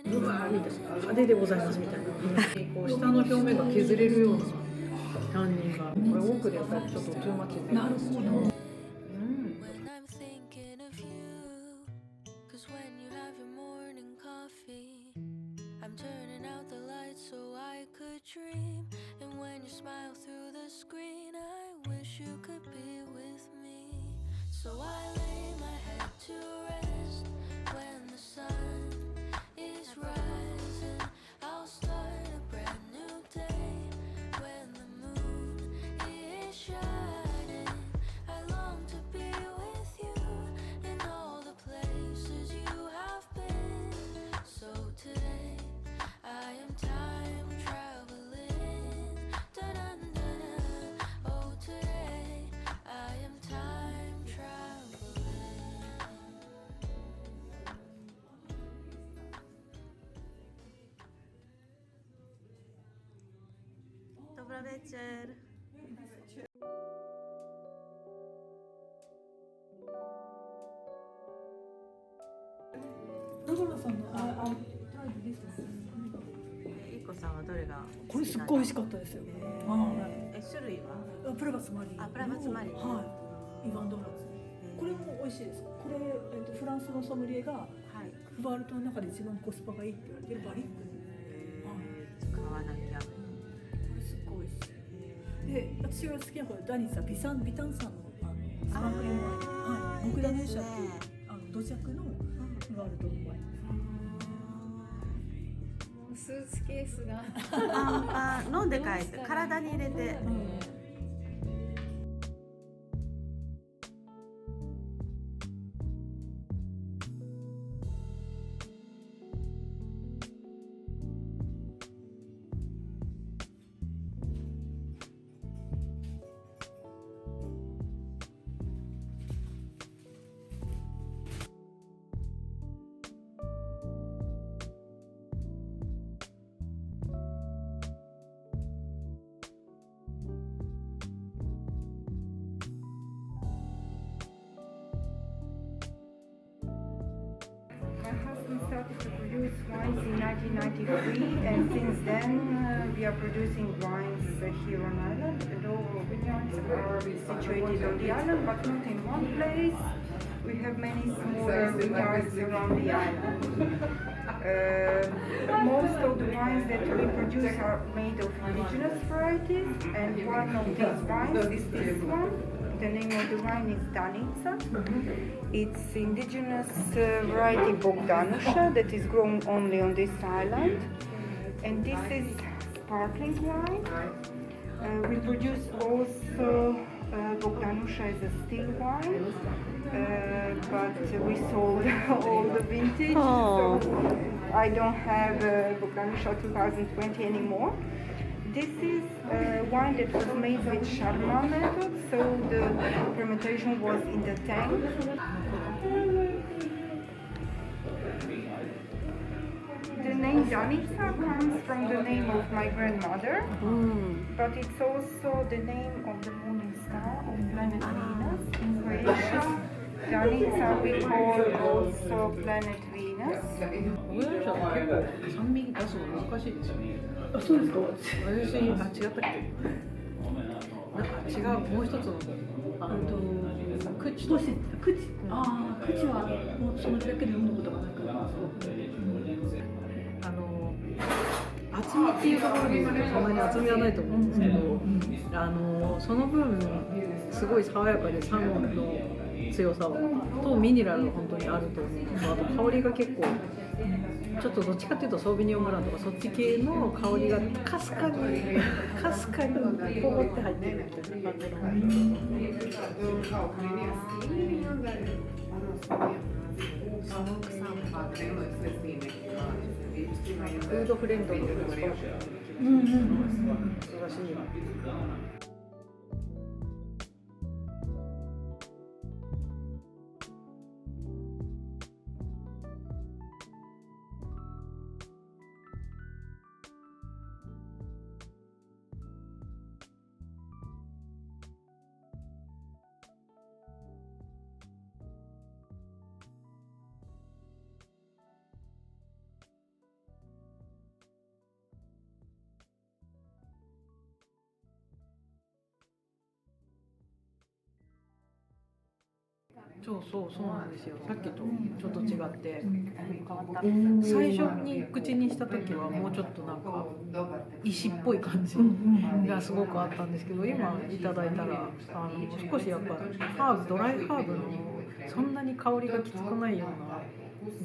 うわーみたいな、派手でございますみたいな、こう下の表面が削れるようなタンニンが、これ奥でやっぱりちょっとトゥーマッチで。なるほど。Добрый вечер.ゆきこさんはどれがこれすっごい美味しかったですよ。種類は？プラバスマリー。プラバスマリー。はい。イワンドーナツ。これも美味しいです。これフランスのソムリエがフヴァル島の中で一番コスパがいいって言われてるバリック。買わなきゃ。これすっごい美味しい。で、私が好きなこれダニサビタンさんのスパークリングワイン。はい。僕ダネーシャっていう土着のフヴァル島のワイン。スーツケースが飲んで帰って体に入れて。Started to produce wines in 1993, and since then we are producing wines here on island, and all our vineyards are situated on the island, but not in one place. We have many smaller vineyards around the island. Most of the wines that we produce are made of indigenous varieties, and one of these wines is this one. The name of the wine is Danica. It's indigenous variety Bogdanusha that is grown only on this island. And this is sparkling wine. We produce also Bogdanusha as a still wine, but we sold all the vintage, so I don't have Bogdanusha 2020 anymore. This is wine that was made with Charmat method, so the fermentation was in the tank. The name Danica comes from the name of my grandmother, but it's also the name of the morning star of planet Venus in Croatia. Danica we call also planet Venus. オーヤンは結構酸味出すの難しいですよね。あ、そうですか。私、違ったっけ？なんか違う、もう一つの口はもうそのだけで飲んだことがなく、厚みっていうところにそんなに厚みはないと思うんですけど、その分すごい爽やかでサーモンの強さとミネラルが本当にあると思うのと、あと香りが結構ちょっとどっちかっていうとソービニョンブランとかそっち系の香りがかすかにこぼって入ってるみたいな感じのフードフレンドのスパークリング難しい。そうなんですよ。さっきとちょっと違って、最初に口にした時はもうちょっとなんか石っぽい感じがすごくあったんですけど、今いただいたら少しやっぱドライハーブのそんなに香りがきつくないような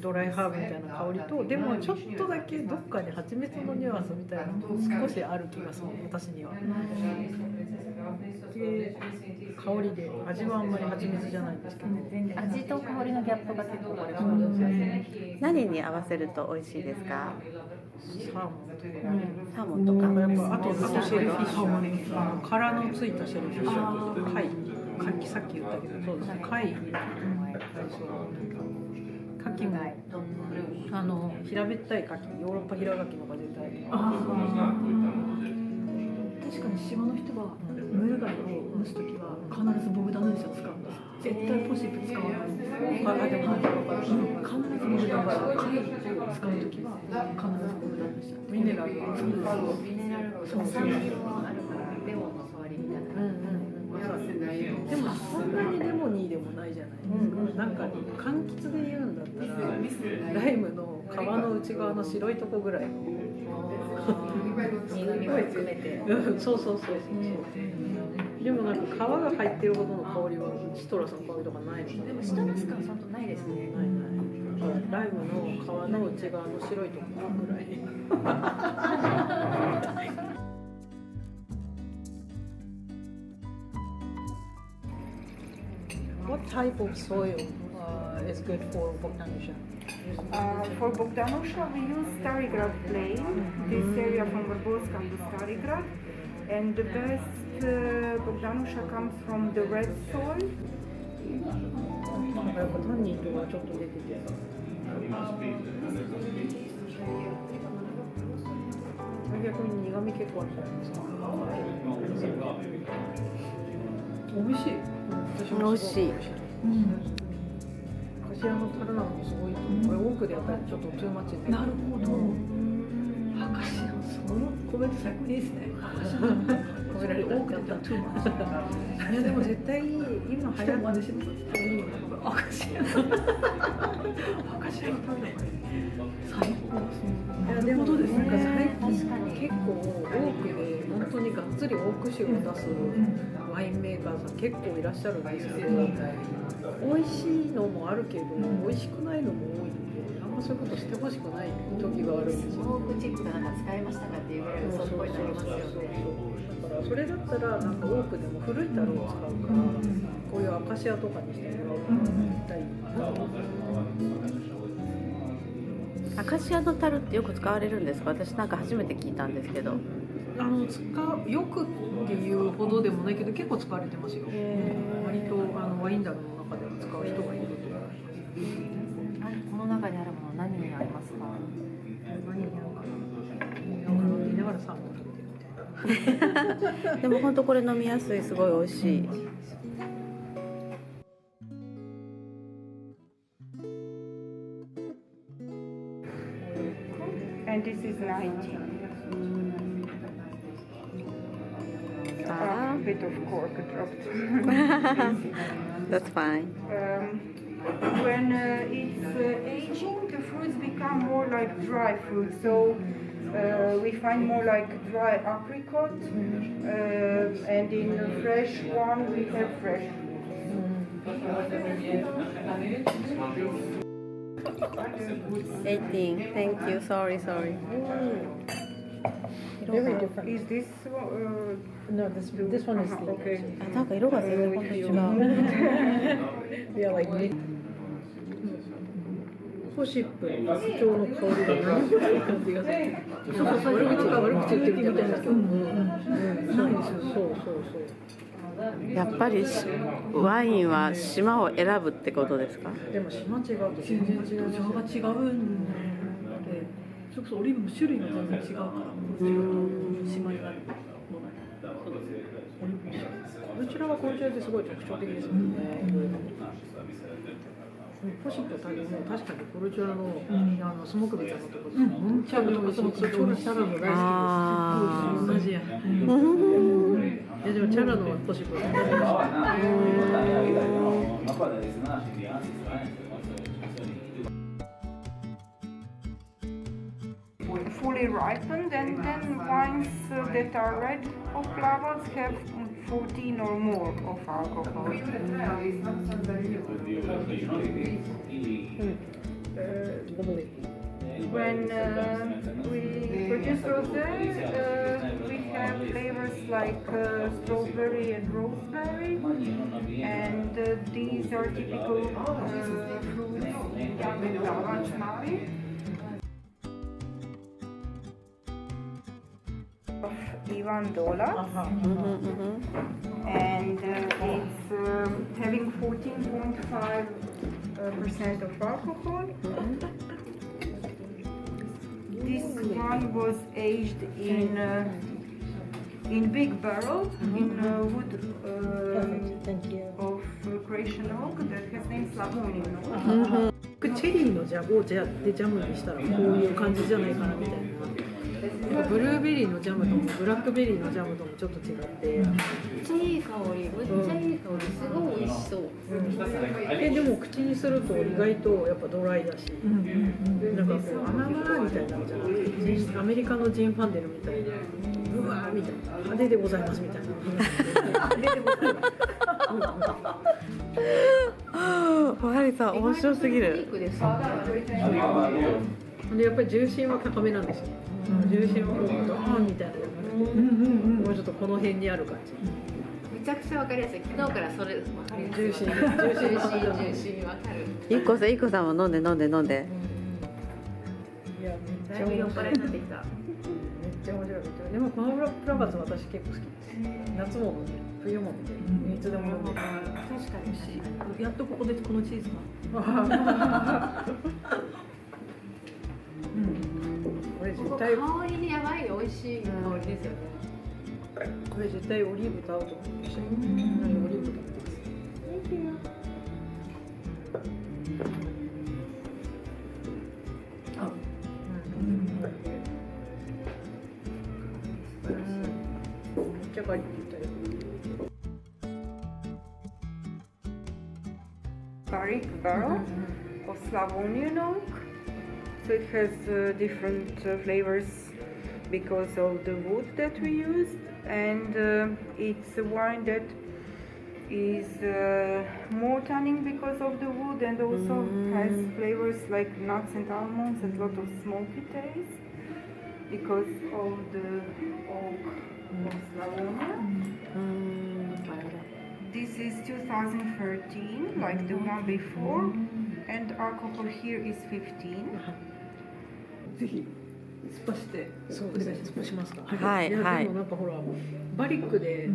ドライハーブみたいな香りと、でもちょっとだけどっかに蜂蜜のニュアンスみたいなの少しある気がする、私には。で香りで味はあんまり蜂蜜じゃないんですけど、味と香りのギャップが結構これが何に合わせると美味しいですか？サーモンとか、サーモンとか。やっぱあとシェルフィッシュ、殻のついたシェルフィッシュ、貝、さっき言ったけど、そうですね、貝、カキも平べったいカキ、ヨーロッパ平ガキのが絶対確かに島の人はムール貝を蒸すときは必ずボグダヌーシャ使うんです。絶対ポシップ使わないんです。必ずボグダヌーシャ、貝を使うときは必ずボグダヌーシャ。ミネラルがミネラルをそうそうあるからレモンの代わりみたいな。でもそんなにレモニーでもないじゃないですか。なんか柑橘で言うんだったらライムの皮の内側の白いとこぐらいの苦味を含めて。そうでもなんか皮が入ってるほどの香りはシトラスの香りとかないのでも下のスカはちゃんとないですね。ライムの皮の内側の白いとこぐらいWhat type of soil is good for Bogdanovsha? For Bogdanovsha, we use Starigrad plain. This area from Barboz comes to Starigrad, and the best Bogdanovsha comes from the red soil. なんかやっぱタンニンとかちょっと出てて。逆に苦味結構あるじゃないですか。美味しい。美味しい。カシアの樽なんかもすごいと思う。これ多くでやったらちょっとトゥーマッチで。なるほど。博士のそのコメント最高いいですね。褒められた。多くだったらトゥーマッチ。いやでも絶対今流行って真似します。博士の樽なんか最高ですね。いやでもですね。最近結構多くで本当にがっつりオーク酒を出すワインメーカーさん結構いらっしゃるんですけど、美味しいのもあるけど美味しくないのも多いので、あんまそういうことしてほしくない時があるんですよ。スモークチップがなんか使いましたかっていうぐらい嘘っぽいのありますよね。だからそれだったらなんか多くでも古い樽を使うから、こういうアカシアとかにしてもらうと絶対いい。アカシアの樽ってよく使われるんですか？私なんか初めて聞いたんですけど。よくっていうほどでもないけど結構使われてますよ。割とワイン樽の中では使う人がいると思います。この中にあるもの何にありますか？何にあるかな。飲みながらサーモン食べてるみたいな。でも本当これ飲みやすい、すごい美味しい。And this is 90. A bit of cork dropped. That's fine. When it's aging, the fruits become more like dry fruit. So we find more like dry apricot, and in the fresh one we have fresh fruit. 18. Thank you. Sorry. Very different. Is this No, this one is the. okay? あ、なんか色が全然本当に違う。Yeah, like me. ポシップの不調の香りが何かない感じがする。そう悪口言ってるみたいですけど。ないですよ。そう。やっぱりワインは島を選ぶってことですか？でも島違うと全然違う。土壌が違うんで、それこそオリーブの種類が全然違うから、島になるのが。こちらはこちらですごい特徴的ですもんね。ポシップはもう確かにコルチュラのスモークみたいなところで本当に美味しい。チャラの大好きです。同じや。でもチャラのポシップは食べfully ripened, and then wines that are red of flavors have 14 or more of alcohol. When we produce rosé, we have flavors like strawberry and rosemary, and these are typical fruits in Danica. Of $1, and it's having 14.5% of alcohol. This wine was aged in big barrel in wood of Croatian oak that has name Slavonian. チェリーのジャムをジャムにしたらこういう感じじゃないかなみたいな。ブルーベリーのジャムともブラックベリーのジャムともちょっと違って、めっちゃいい香り、めっちゃいい香り、すごい美味しそう。でも口にすると意外とやっぱドライだし、なんかこう甘々みたいになっちゃう。アメリカのジンファンデルみたいな、うわーみたいな、派手でございますみたいな。派手でございます。マリさん面白すぎる。でやっぱり重心は高めなんですよ。重心はこうドーンみたいな感じで、もうちょっとこの辺にある感じ。めちゃくちゃわかりやすい。昨日からそれ分かりやすい。重心分かる。いっこさんも飲んで。いやめっだいぶ酔っ払いになってきた。めっちゃ面白い。でもこのプラバツ私結構好きです。夏も飲んで、冬も飲んで、いつでも飲んで。確かに。やっとここでこのチーズが。これ絶対香りにやばい美味しい香りですよね。これ絶対オリーブと合うと思いました。オリーブと。めっちゃカリッと言ったよ。Carić barrel of Slavonian oak. So it has different flavors because of the wood that we used, and it's a wine that is more tannin because of the wood, and also has flavors like nuts and almonds and a lot of smoky taste because of the oak of Slavonia. This is 2013, like the one before, and alcohol here is 15. ぜひスパしてそうですね。スパしますか。はいいやでもなんかほらバリックで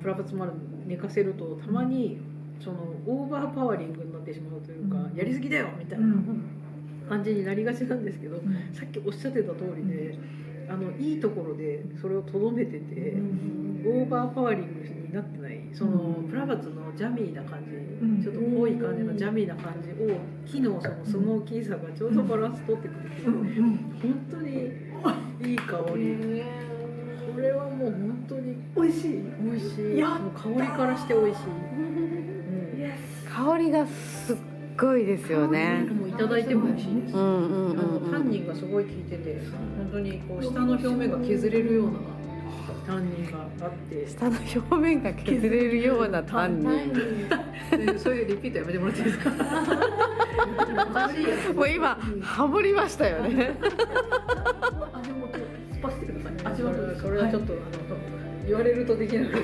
プラバツマル寝かせるとたまにそのオーバーパワーリングになってしまうというか、やりすぎだよみたいな感じになりがちなんですけど、さっきおっしゃってた通りでいいところでそれをとどめてて、オーバーパワーリングになってない、そのプラバツのジャミーな感じ、ちょっと濃い感じのジャミーな感じを木のそのスモーキーさがちょうどバランス取ってくれて、本当にいい香り。これはもう本当に美味しい。美味しい。もう香りからして美味しい。香りがすっごいですよね。もういただいても美味しいです。タンニンがすごい効いてて、本当にこう下の表面が削れるようなタンニンがあって、下の表面が削れるようなタンニン。そういうリピートやめてもらっていいですか。もう今ハモりましたよね。味もスパしてください。味はそれはちょっと言われるとできない。いや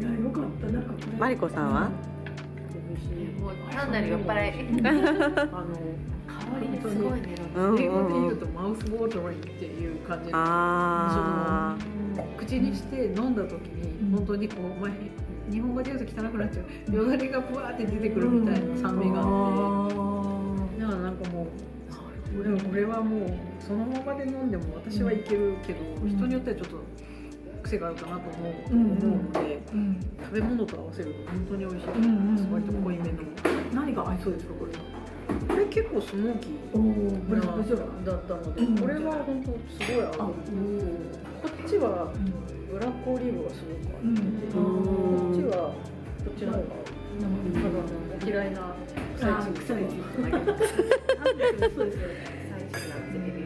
よかった。なんかマリコさんは？もう単なる酔っ払い。香りすごいね。英語で言うとマウスウォータリングっていう感じで、その口にして飲んだ時に本当にこう日本語で言うと汚くなっちゃうよだれがブワーって出てくるみたいな酸味があって、だからなんかもうでもこれはもうそのままで飲んでも私はいけるけど、人によってはちょっと癖癖があるかなと思ううんので、うん食べ物と合わせると本当に美味しい、割と濃いめの。何が合いそうですかこれ？これ結構スモーキおーブラジルだったので、これは本当すごい合う。こっちはブラックオリーブがすごく合ってて、こっちはこっちの方がお嫌いな臭いチーズ。そうですよ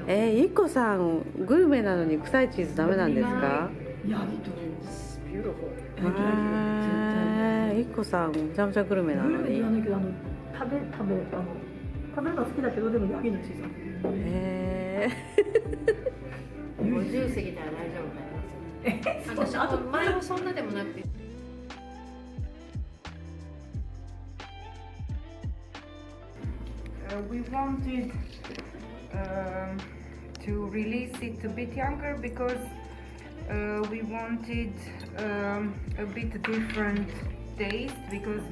ね。いっこさんグルメなのに臭いチーズダメなんですか？いやいっこさんめちゃめちゃグルメなのに。グルメ言わないけど食べるの好きだけどでもヤギのチーズ。50過ぎたら大丈夫かな。私あと前はそんなでもなくて。We wanted to release it a bit younger because we wanted a bit different taste, because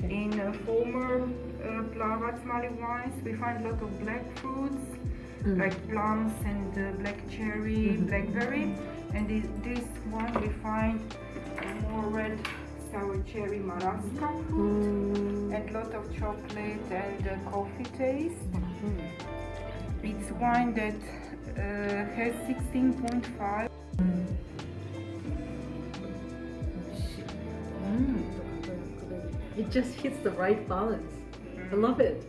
in former Plova Ploški wines we find a lot of black fruits like plums and black cherry, blackberry, and this one we find more red sour cherry marasca fruit and a lot of chocolate and coffee taste. It's wine that has 16.5. It just hits the right balance. I love it.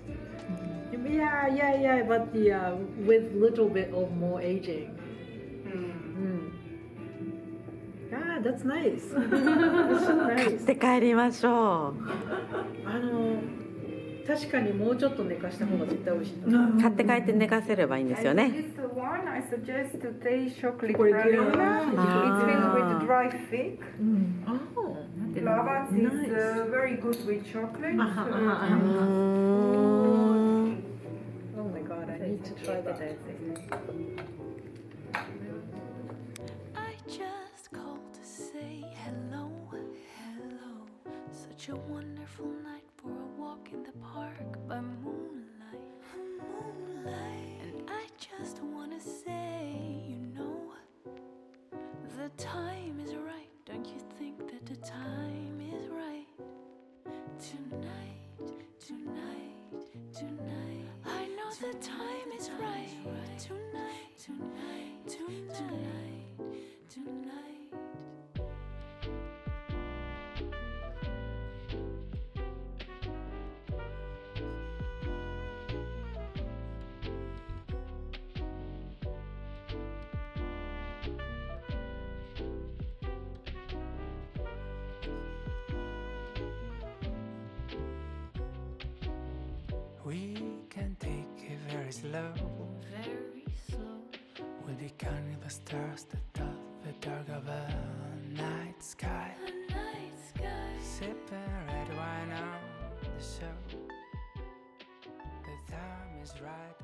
Yeah, but with little bit of more aging. Yeah, that's nice. That's so 買っ nice. て帰りましょ確かにもうちょっと寝かした方が絶対美味しい。う。買って帰って寝かせればいいんですよ And ね。 this one I suggest to taste chocolate Chocolate pralina. pralina. It's filled with dry fig. Oh, Plovas is nice. very good with chocolate. Oh my god, I need to try that. I just called to say hello, hello. Such a wonderful night for a walk in the park by moonlight, moonlight. And I just wanna say, you know, the time is right. Don't you think that the time is right? Tonight, tonight, tonight. I know the time is right. Tonight, tonight, tonight, tonight. We can take it very slow. Very slow. We'll be counting the stars that dot the dark of a night sky. A night sky. Sipping red wine on the show. The time is right.